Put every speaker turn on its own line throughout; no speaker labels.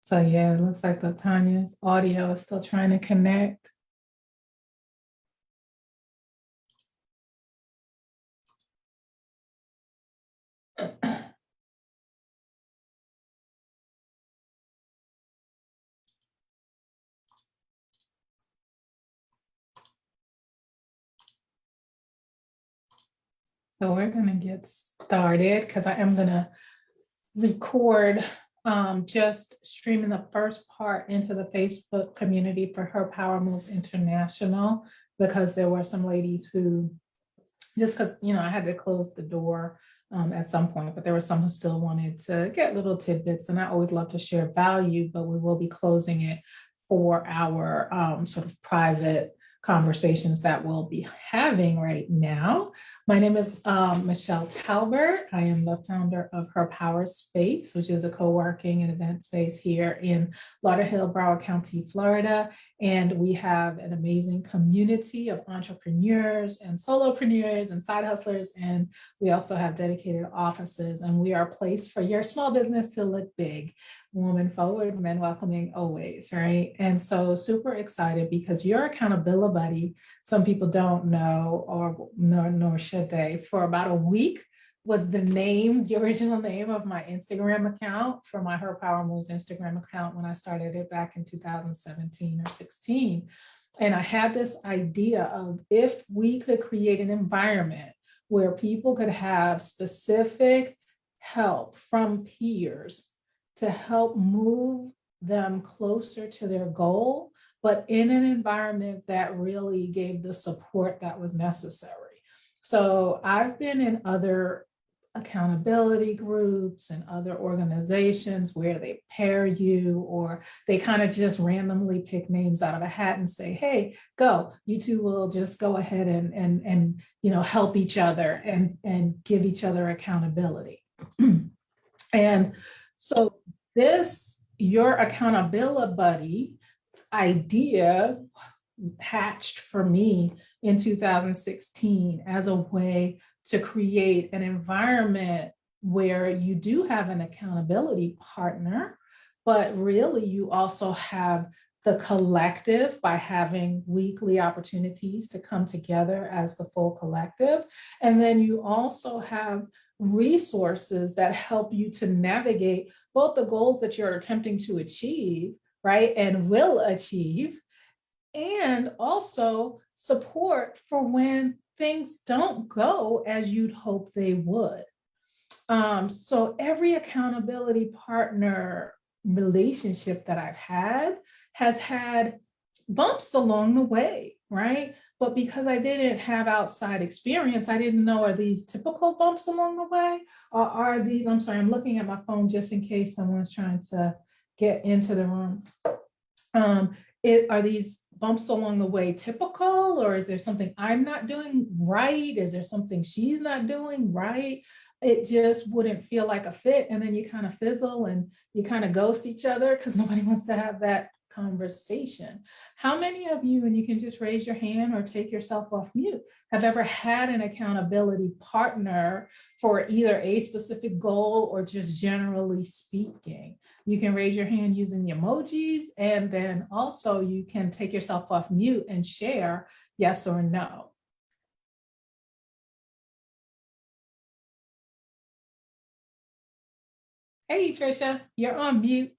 So yeah, it looks like the Tanya's audio is still trying to connect. So we're gonna get started because I am gonna record just streaming the first part into the Facebook community for Her Power Moves International, because there were some ladies who, just because, I had to close the door at some point, but there were some who still wanted to get little tidbits, and I always love to share value, but we will be closing it for our sort of private conversations that we'll be having right now. My name is Michelle Talbert. I am the founder of Her Power Space, which is a co-working and event space here in Lauderhill, Broward County, Florida. And we have an amazing community of entrepreneurs and solopreneurs and side hustlers. And we also have dedicated offices, and we are a place for your small business to look big. Woman forward, men welcoming always, right? And so super excited because your accountability buddy, some people don't know, or nor should they, for about a week was the original name of my Instagram account, for my Her Power Moves Instagram account, when I started it back in 2017 or 16. And I had this idea of, if we could create an environment where people could have specific help from peers to help move them closer to their goal, but in an environment that really gave the support that was necessary. So I've been in other accountability groups and other organizations where they pair you, or they kind of just randomly pick names out of a hat and say, hey, go, you two will just go ahead and help each other and give each other accountability. And so your accountability buddy idea hatched for me in 2016 as a way to create an environment where you do have an accountability partner, but really you also have the collective by having weekly opportunities to come together as the full collective. And then you also have resources that help you to navigate both the goals that you're attempting to achieve, right, and will achieve, and also support for when things don't go as you'd hope they would. So every accountability partner relationship that I've had has had bumps along the way, right? But because I didn't have outside experience, I didn't know, are these typical bumps along the way? Or are these, I'm sorry, I'm looking at my phone just in case someone's trying to get into the room. Are these bumps along the way typical, or is there something I'm not doing right? Is there something she's not doing right? It just wouldn't feel like a fit. And then you kind of fizzle and you kind of ghost each other because nobody wants to have that conversation. How many of you, and you can just raise your hand or take yourself off mute, have ever had an accountability partner for either a specific goal or just generally speaking? You can raise your hand using the emojis, and then also you can take yourself off mute and share yes or no. Hey, Trisha, you're on mute.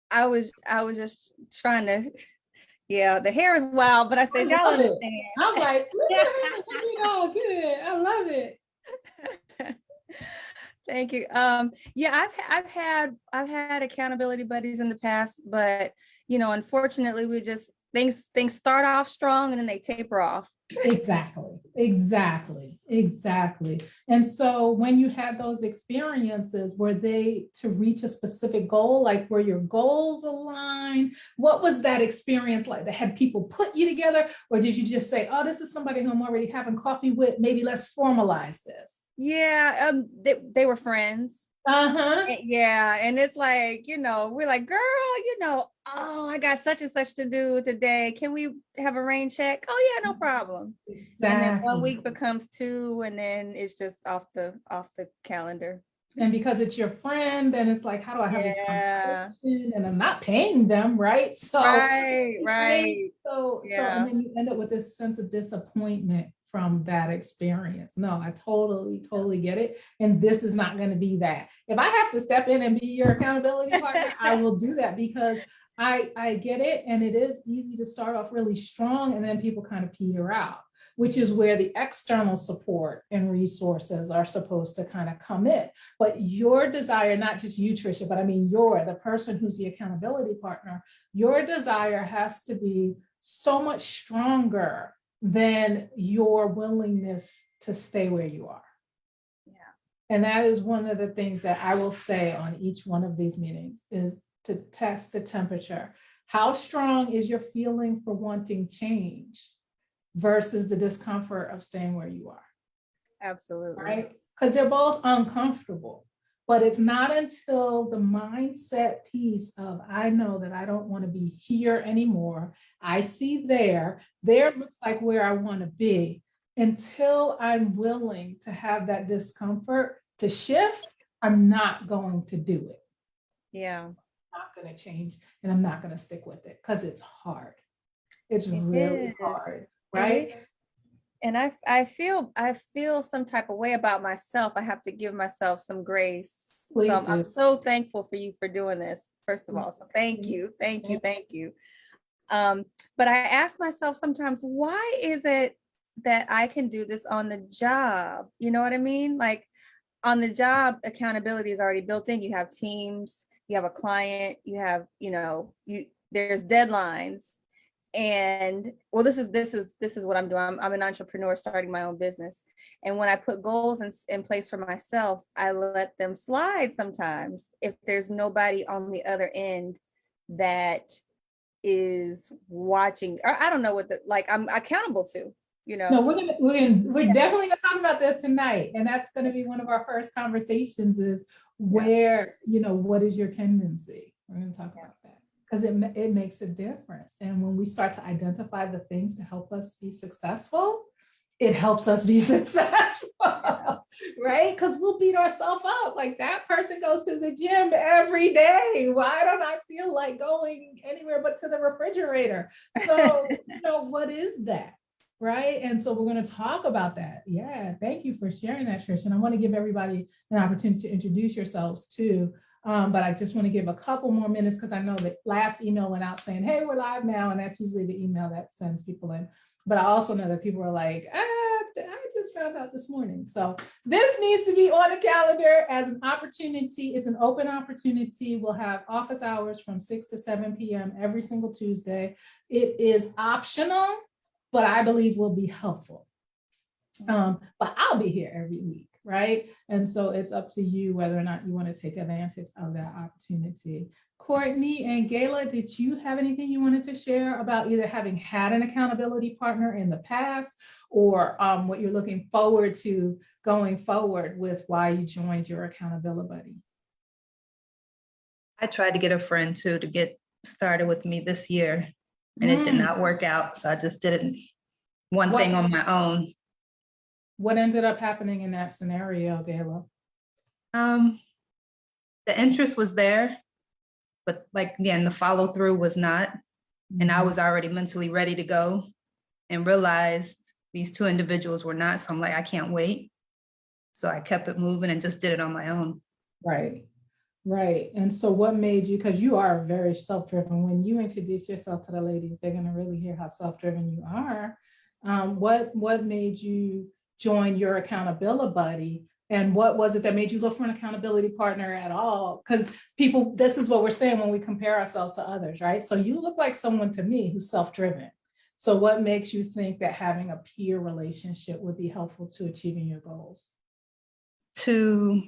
I was just trying to, yeah, the hair is wild, but I said, y'all understand.
I'm like, good. I love it.
Thank you. Yeah, I've had accountability buddies in the past, but unfortunately, we just things start off strong and then they taper off.
Exactly. And so when you had those experiences, were they to reach a specific goal? Like, were your goals aligned? What was that experience like? That had people put you together? Or did you just say, oh, this is somebody who I'm already having coffee with, maybe let's formalize this?
Yeah, they were friends. Yeah, and it's like, we're like, girl, oh, I got such and such to do today. Can we have a rain check? Oh yeah, no problem. Exactly. And then 1 week becomes 2, and then it's just off the calendar.
And because it's your friend, and it's like, how do I have this
Yeah.
conversation? And I'm not paying them, right? So,
Right.
right.
Right.
And
Yeah.
then you end up with this sense of disappointment from that experience. No, I totally get it. And this is not going to be that. If I have to step in and be your accountability partner, I will do that, because I get it. And it is easy to start off really strong, and then people kind of peter out, which is where the external support and resources are supposed to kind of come in. But your desire, not just you, Tricia, but I mean, you're the person who's the accountability partner, your desire has to be so much stronger than your willingness to stay where you are.
Yeah.
And that is one of the things that I will say on each one of these meetings, is to test the temperature. How strong is your feeling for wanting change versus the discomfort of staying where you are?
Absolutely.
Right? Because they're both uncomfortable. But it's not until the mindset piece of, I know that I don't want to be here anymore. I see there looks like where I want to be. Until I'm willing to have that discomfort to shift, I'm not going to do it.
Yeah.
I'm not going to change, and I'm not going to stick with it, because it's hard. It's
It
really
is.
hard, right?
And I feel some type of way about myself. I have to give myself some grace.
Please
So
do.
I'm so thankful for you for doing this, first of all. So thank you. But I ask myself sometimes, why is it that I can do this on the job? You know what I mean? Like, on the job, accountability is already built in. You have teams, you have a client, you have, there's deadlines. And well, this is what I'm doing. I'm an entrepreneur starting my own business. And when I put goals in place for myself, I let them slide sometimes if there's nobody on the other end that is watching, or I don't know what I'm accountable to,
No, we're definitely gonna talk about that tonight. And that's gonna be one of our first conversations, is where, what is your tendency? We're gonna talk about that, because it makes a difference. And when we start to identify the things to help us be successful, it helps us be successful, right? Because we'll beat ourselves up. Like, that person goes to the gym every day. Why don't I feel like going anywhere but to the refrigerator? So, what is that? Right. And so we're going to talk about that. Yeah. Thank you for sharing that, Trish. And I want to give everybody an opportunity to introduce yourselves too. But I just want to give a couple more minutes, because I know that last email went out saying, hey, we're live now. And that's usually the email that sends people in. But I also know that people are like, I just found out this morning. So this needs to be on the calendar as an opportunity. It's an open opportunity. We'll have office hours from 6 to 7 p.m. every single Tuesday. It is optional, but I believe will be helpful. But I'll be here every week, right? And so it's up to you whether or not you want to take advantage of that opportunity. Courtney and Gayla, did you have anything you wanted to share about either having had an accountability partner in the past, or what you're looking forward to going forward with why you joined your Accountability Buddy?
I tried to get a friend too to get started with me this year, and it did not work out. So I just did one thing on my own.
What ended up happening in that scenario, Gayla?
The interest was there, but again, the follow through was not. And I was already mentally ready to go, and realized these two individuals were not. So I'm like, I can't wait. So I kept it moving and just did it on my own.
Right. And so what made you, because you are very self-driven, when you introduce yourself to the ladies, they're going to really hear how self-driven you are. What made you join your Accountability Buddy? And what was it that made you look for an accountability partner at all? Because people, this is what we're saying when we compare ourselves to others, right? So you look like someone to me who's self-driven. So what makes you think that having a peer relationship would be helpful to achieving your goals?
To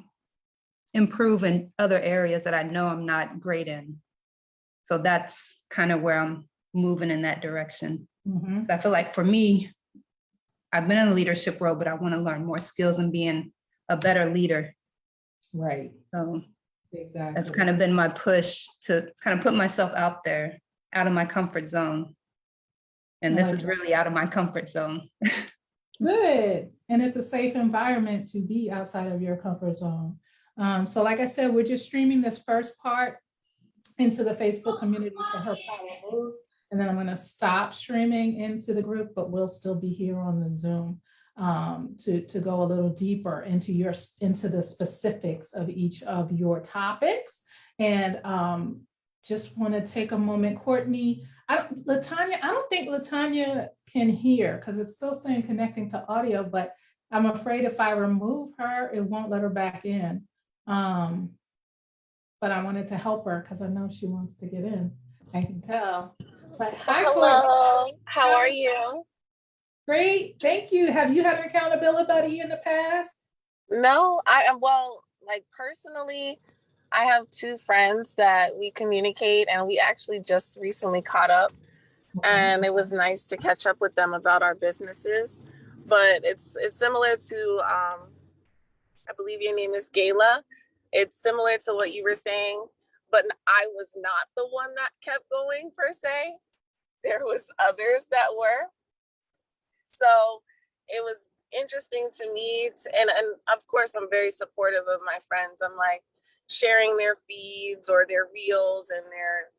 improve in other areas that I know I'm not great in. So that's kind of where I'm moving in that direction. So I feel like for me, I've been in a leadership role, but I want to learn more skills and being a better leader.
Right.
So
exactly.
That's kind of been my push to kind of put myself out there, out of my comfort zone. And this is really out of my comfort zone.
Good. And it's a safe environment to be outside of your comfort zone. So like I said, we're just streaming this first part into the Facebook community for her power moves. And then I'm going to stop streaming into the group, but we'll still be here on the Zoom to go a little deeper into the specifics of each of your topics. And just want to take a moment, Courtney. I don't think Latanya can hear because it's still saying connecting to audio, but I'm afraid if I remove her, it won't let her back in. But I wanted to help her because I know she wants to get in. I can tell. But hi,
hello.
Courtney.
How are you?
Great, thank you. Have you had an Accountabilibuddy in the past?
No, like personally, I have two friends that we communicate, and we actually just recently caught up, and it was nice to catch up with them about our businesses. But it's similar to I believe your name is Gayla. It's similar to what you were saying, but I was not the one that kept going per se. There was others that were. So it was interesting to me, and of course I'm very supportive of my friends. I'm like sharing their feeds or their reels and their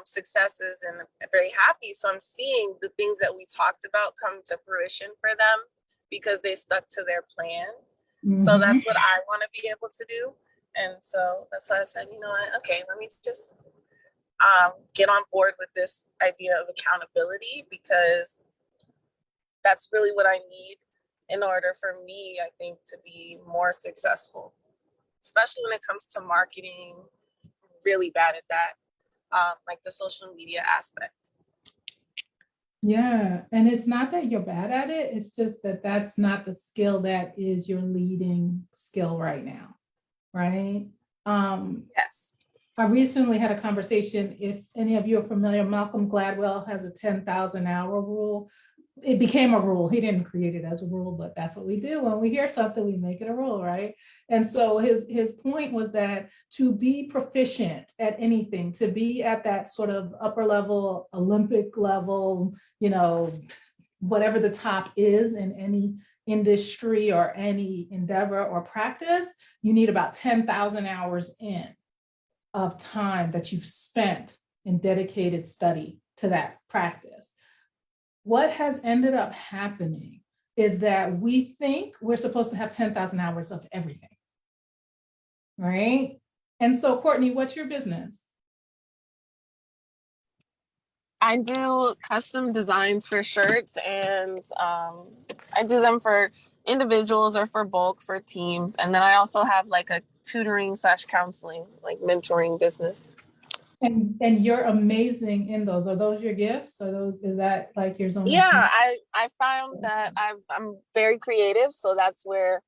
successes, and I'm very happy. So I'm seeing the things that we talked about come to fruition for them because they stuck to their plan. So that's what I want to be able to do. And so that's why I said, you know what, okay, let me just get on board with this idea of accountability, because that's really what I need in order for me, I think, to be more successful, especially when it comes to marketing. Really bad at that, like the social media aspect.
Yeah, and it's not that you're bad at it, it's just that that's not the skill that is your leading skill right now, right?
Yes.
I recently had a conversation, if any of you are familiar, Malcolm Gladwell has a 10,000 hour rule. It became a rule. He didn't create it as a rule, but that's what we do. When we hear something, we make it a rule, right? And so his point was that to be proficient at anything, to be at that sort of upper level, Olympic level, whatever the top is in any industry or any endeavor or practice, you need about 10,000 hours in of time that you've spent in dedicated study to that practice. What has ended up happening is that we think we're supposed to have 10,000 hours of everything, right? And so, Courtney, what's your business?
I do custom designs for shirts, and I do them for individuals or for bulk for teams. And then I also have like a tutoring / counseling, like mentoring business.
And you're amazing in those. Are those your gifts? Is that like your zone?
Yeah, I found that I'm very creative, so that's where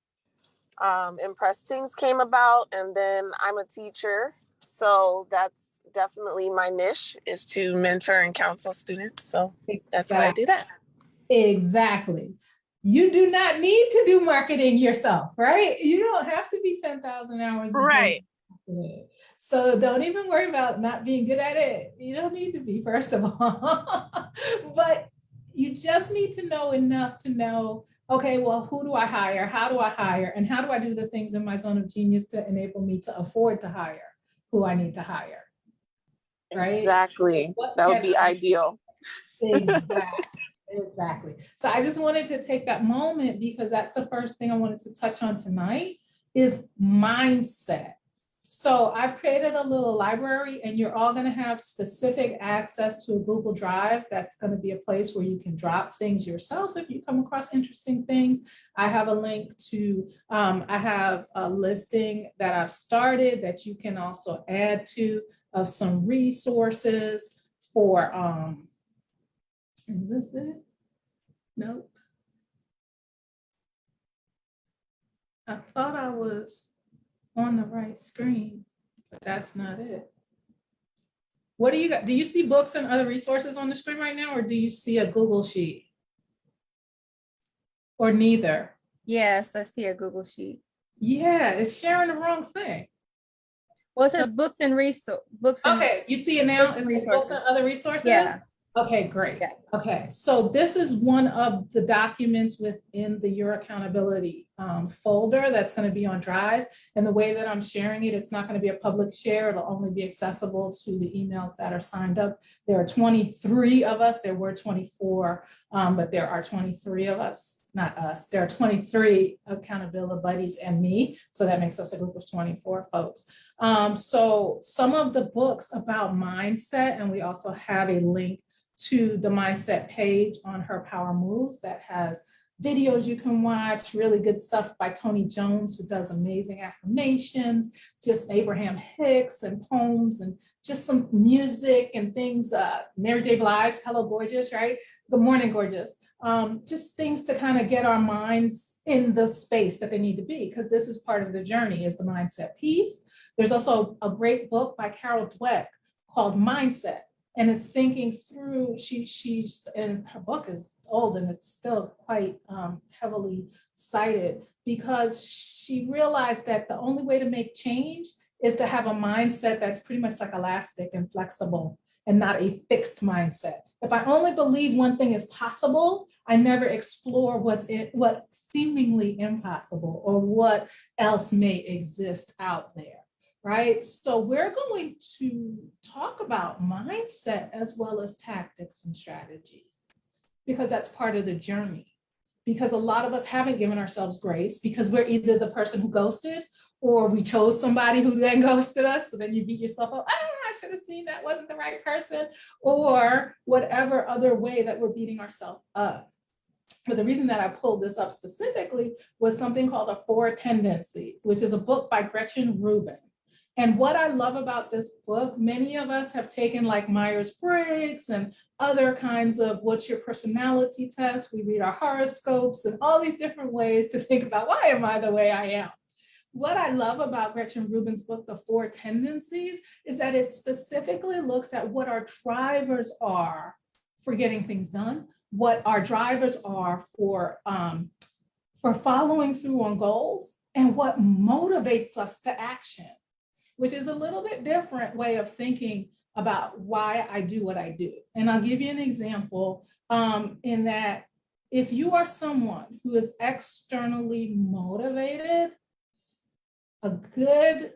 Impress Things came about. And then I'm a teacher, so that's definitely my niche, is to mentor and counsel students. So that's why I do that.
Exactly. You do not need to do marketing yourself, right? You don't have to be 10,000 hours.
Right.
So don't even worry about not being good at it. You don't need to be, first of all. But you just need to know enough to know, okay, well, who do I hire? How do I hire? And how do I do the things in my zone of genius to enable me to afford to hire who I need to hire? Right?
Exactly. That would be ideal.
Exactly. So I just wanted to take that moment because that's the first thing I wanted to touch on tonight is mindset. So I've created a little library, and you're all going to have specific access to a Google Drive. That's going to be a place where you can drop things yourself if you come across interesting things. I have a link to, I have a listing that I've started that you can also add to of some resources for, is this it? Nope. I thought I was on the right screen, but that's not it. What do you got? Do you see books and other resources on the screen right now, or do you see a Google Sheet? Or neither?
Yes, I see a Google Sheet.
Yeah, it's sharing the wrong thing.
Well, it says books and resources.
Okay, you see it now? It says books and other resources?
Yeah.
Okay, great.
Yeah.
Okay, so this is one of the documents within the Your Accountability folder that's going to be on Drive. And the way that I'm sharing it, it's not going to be a public share. It'll only be accessible to the emails that are signed up. There are 23 of us. There were 24, but there are 23 of us, not us. There are 23 accountability buddies and me. So that makes us a group of 24 folks. So some of the books about mindset, and we also have a link to the mindset page on Her Power Moves that has videos you can watch, really good stuff by Tony Jones, who does amazing affirmations, just Abraham Hicks and poems and just some music and things. Mary J. Blige, Hello Gorgeous, right? Good morning, gorgeous. Just things to kind of get our minds in the space that they need to be, because this is part of the journey, is the mindset piece. There's also a great book by Carol Dweck called Mindset. And it's thinking through, she's, and her book is old and it's still quite heavily cited, because she realized that the only way to make change is to have a mindset that's pretty much like elastic and flexible and not a fixed mindset. If I only believe one thing is possible, I never explore what's seemingly impossible or what else may exist out there. Right? So we're going to talk about mindset as well as tactics and strategies, because that's part of the journey. Because a lot of us haven't given ourselves grace, because we're either the person who ghosted or we chose somebody who then ghosted us. So then you beat yourself up. I should have seen that wasn't the right person, or whatever other way that we're beating ourselves up. But the reason that I pulled this up specifically was something called The Four Tendencies, which is a book by Gretchen Rubin. And what I love about this book, many of us have taken like Myers-Briggs and other kinds of what's your personality test. We read our horoscopes and all these different ways to think about, why am I the way I am? What I love about Gretchen Rubin's book, The Four Tendencies, is that it specifically looks at what our drivers are for getting things done, what our drivers are for following through on goals, and what motivates us to action, which is a little bit different way of thinking about why I do what I do. And I'll give you an example in that if you are someone who is externally motivated, a good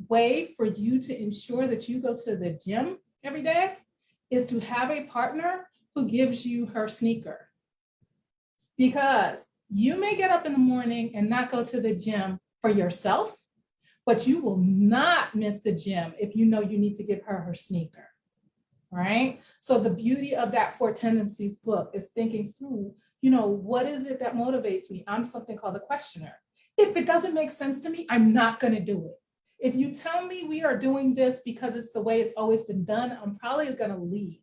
way for you to ensure that you go to the gym every day is to have a partner who gives you her sneaker. Because you may get up in the morning and not go to the gym for yourself, but you will not miss the gym if you know you need to give her sneaker, right? So the beauty of that Four Tendencies book is thinking through, what is it that motivates me? I'm something called a questioner. If it doesn't make sense to me, I'm not going to do it. If you tell me we are doing this because it's the way it's always been done, I'm probably going to leave.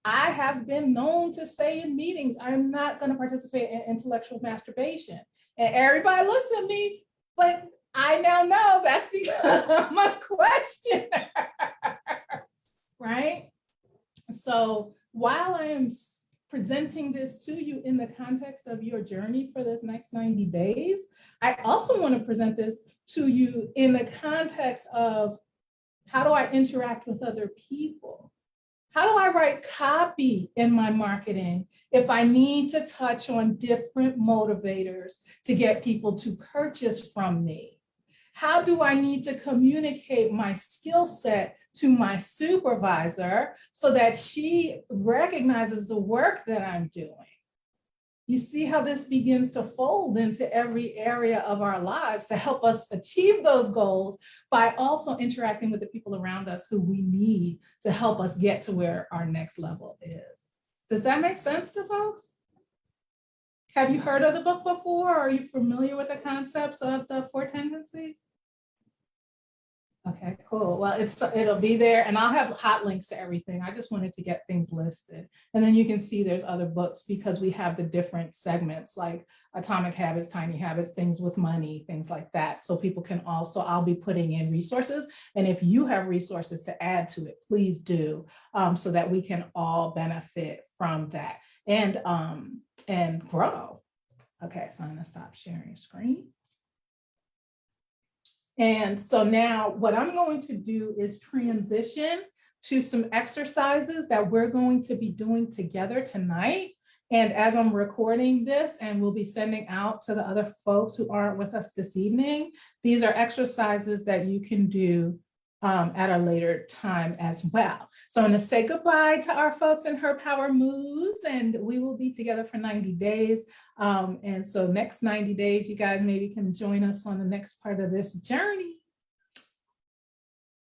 I have been known to say in meetings, I'm not going to participate in intellectual masturbation. And everybody looks at me, but I now know that's because I'm a questioner, right? So while I am presenting this to you in the context of your journey for this next 90 days, I also want to present this to you in the context of how do I interact with other people? How do I write copy in my marketing if I need to touch on different motivators to get people to purchase from me? How do I need to communicate my skill set to my supervisor so that she recognizes the work that I'm doing? You see how this begins to fold into every area of our lives to help us achieve those goals by also interacting with the people around us who we need to help us get to where our next level is. Does that make sense to folks? Have you heard of the book before? Are you familiar with the concepts of the Four Tendencies? Okay, cool. Well, it'll be there, and I'll have hot links to everything. I just wanted to get things listed. And then you can see there's other books because we have the different segments like Atomic Habits, Tiny Habits, Things with Money, things like that. So people can also, I'll be putting in resources. And if you have resources to add to it, please do, so that we can all benefit from that and grow. Okay, so I'm gonna stop sharing screen. And so now what I'm going to do is transition to some exercises that we're going to be doing together tonight. And as I'm recording this, and we'll be sending out to the other folks who aren't with us this evening, these are exercises that you can do at a later time as well. So I'm going to say goodbye to our folks in Her Power Moves, and we will be together for 90 days. And so next 90 days, you guys maybe can join us on the next part of this journey.